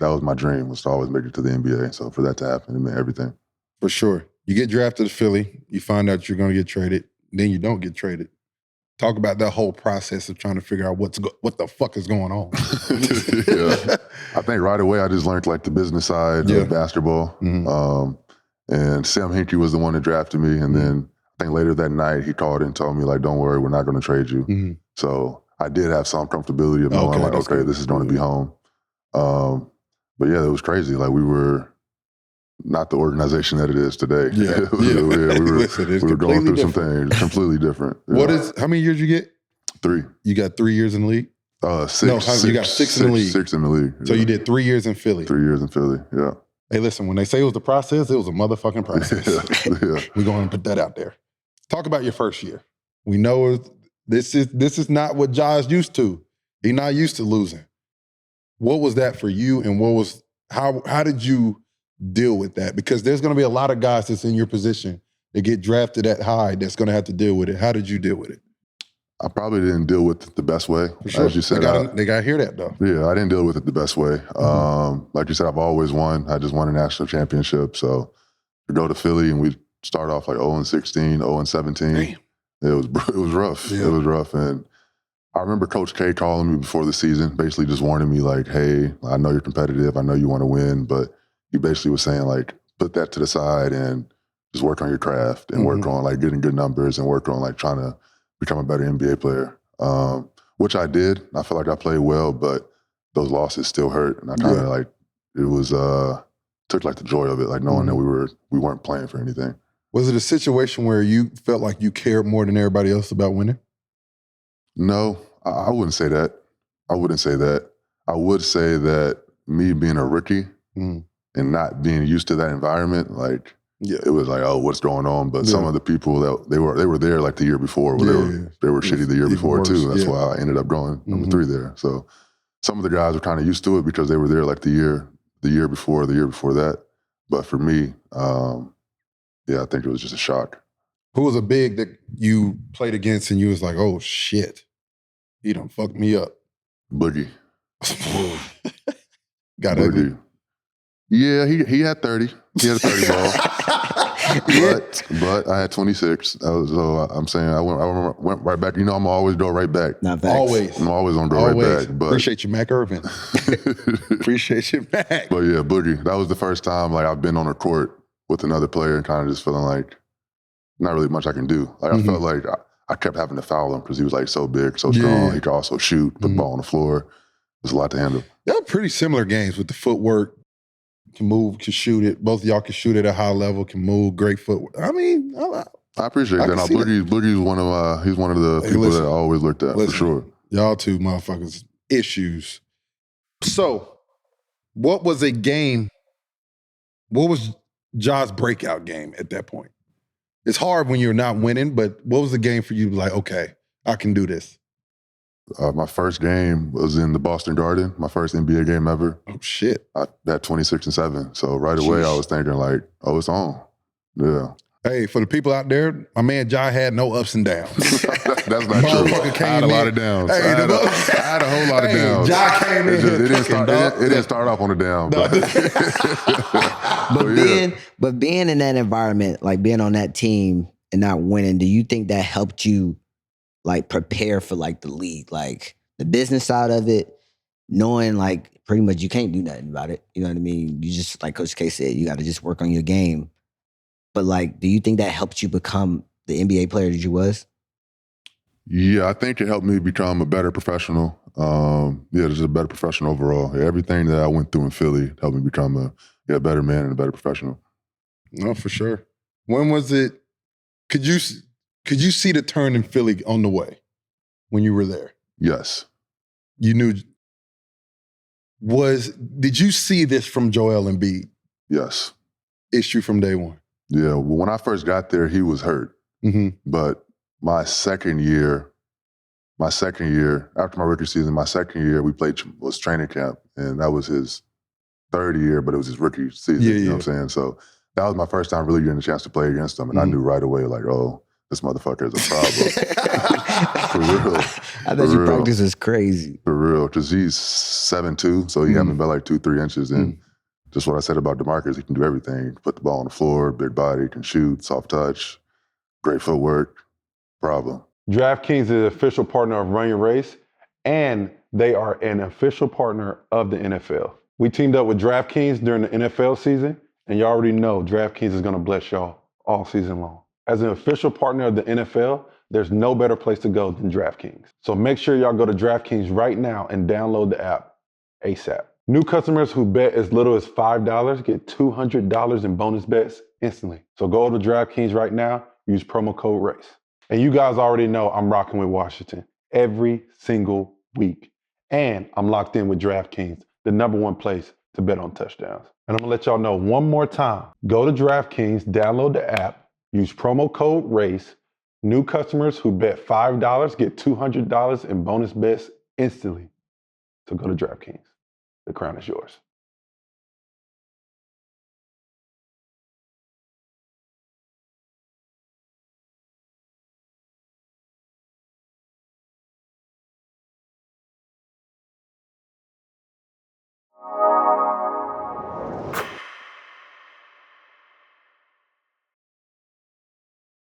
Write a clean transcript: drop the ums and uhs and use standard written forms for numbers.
that was my dream, was to always make it to the NBA. So for that to happen, it meant everything. For sure. You get drafted to Philly, you find out you're going to get traded, then you don't get traded. Talk about that whole process of trying to figure out what the fuck is going on. Yeah. I think right away I just learned like the business side of basketball. Mm-hmm. And Sam Hinkie was the one that drafted me. And then I think later that night he called and told me like, don't worry, we're not going to trade you. Mm-hmm. So I did have some comfortability of knowing like, okay, this is going to be home. But yeah, it was crazy. Like we were not the organization that it is today. Yeah. We were going through some things completely different. How many years you get? 3. You got 3 years in the league? 6. No, you got 6 in the league. 6 in the league. So you did 3 years in Philly. 3 years in Philly, yeah. Hey, listen, when they say it was the process, it was a motherfucking process. We're going to put that out there. Talk about your first year. We know this is not what Ja's used to. He's not used to losing. What was that for you, and how did you deal with that? Because there's going to be a lot of guys that's in your position that get drafted that high that's going to have to deal with it. How did you deal with it? I probably didn't deal with it the best way. For sure. As you said, they got to hear that though. Yeah, I didn't deal with it the best way. Like you said, I've always won. I just won a national championship. So to go to Philly and we start off like 0-16, 0-17. Damn. It was rough. Yeah. It was rough. And I remember Coach K calling me before the season, basically just warning me like, hey, I know you're competitive. I know you want to win, but he basically was saying like, put that to the side and just work on your craft and work on like getting good numbers and work on like trying to become a better NBA player, which I did. I feel like I played well, but those losses still hurt. And I kind of like, it was, took like the joy of it, like knowing that we weren't playing for anything. Was it a situation where you felt like you cared more than everybody else about winning? No, I wouldn't say that. I wouldn't say that. I would say that me being a rookie and not being used to that environment, like, it was like, oh, what's going on? But some of the people that they were there like the year before, they were shitty the year before too. That's why I ended up going number 3 there. So some of the guys were kind of used to it because they were there like the year before that. But for me, I think it was just a shock. Who was a big that you played against and you was like, oh shit, he done fucked me up? Boogie. Got ugly. Yeah, he had 30. He had a 30 ball. But I had 26. So I'm saying I went right back. You know, I'm always go right back. Not facts. Always. I'm always on go right back. But appreciate you, Mac Irvin. Appreciate you, Mac. But yeah, Boogie. That was the first time like I've been on a court with another player and kind of just feeling like not really much I can do. Like I felt like I kept having to foul him because he was like so big, so strong. He could also shoot, put the ball on the floor. There's a lot to handle. They're pretty similar games with the footwork. Can move, can shoot it. Both of y'all can shoot at a high level, can move, great footwork. I mean, I appreciate that. Now, Boogie's one of the people that I always looked at, for sure. Y'all two motherfuckers, issues. So, what was Ja's breakout game at that point? It's hard when you're not winning, but what was the game for you like, okay, I can do this? My first game was in the Boston Garden, my first NBA game ever. Oh, shit. I had 26-7. So right away, I was thinking like, oh, it's on. Yeah. Hey, for the people out there, my man Ja had no ups and downs. That's not true. I had a lot of downs. Hey, I had a whole lot of downs. Ja came in. It didn't start off on the down. But being in that environment, like being on that team and not winning, do you think that helped you like prepare for like the league, like the business side of it, knowing like pretty much you can't do nothing about it. You know what I mean? You just, like Coach K said, you got to just work on your game. But like, do you think that helped you become the NBA player that you was? Yeah, I think it helped me become a better professional. Just a better professional overall. Yeah, everything that I went through in Philly helped me become a better man and a better professional. No, for sure. When was it? Could you see the turn in Philly on the way when you were there? Yes. You knew. Did you see this from Joel Embiid? Yes. Issue from day one? Yeah. Well, when I first got there, he was hurt. But my second year, after my rookie season, we was training camp, and that was his third year, but it was his rookie season. You know what I'm saying? So that was my first time really getting a chance to play against him, and I knew right away, like, oh, this motherfucker is a problem. For real. I thought your practice was crazy. For real, because he's 7'2", so he having about like 2-3 inches. And just what I said about DeMarcus, he can do everything. He can put the ball on the floor, big body, can shoot, soft touch, great footwork. Problem. DraftKings is the official partner of Run Your Race, and they are an official partner of the NFL. We teamed up with DraftKings during the NFL season, and you already know DraftKings is going to bless y'all all season long. As an official partner of the NFL, there's no better place to go than DraftKings. So make sure y'all go to DraftKings right now and download the app ASAP. New customers who bet as little as $5 get $200 in bonus bets instantly. So go to DraftKings right now, use promo code RACE. And you guys already know I'm rocking with Washington every single week. And I'm locked in with DraftKings, the #1 place to bet on touchdowns. And I'm gonna let y'all know one more time. Go to DraftKings, download the app, use promo code RACE. New customers who bet $5 get $200 in bonus bets instantly. So go to DraftKings. The crown is yours.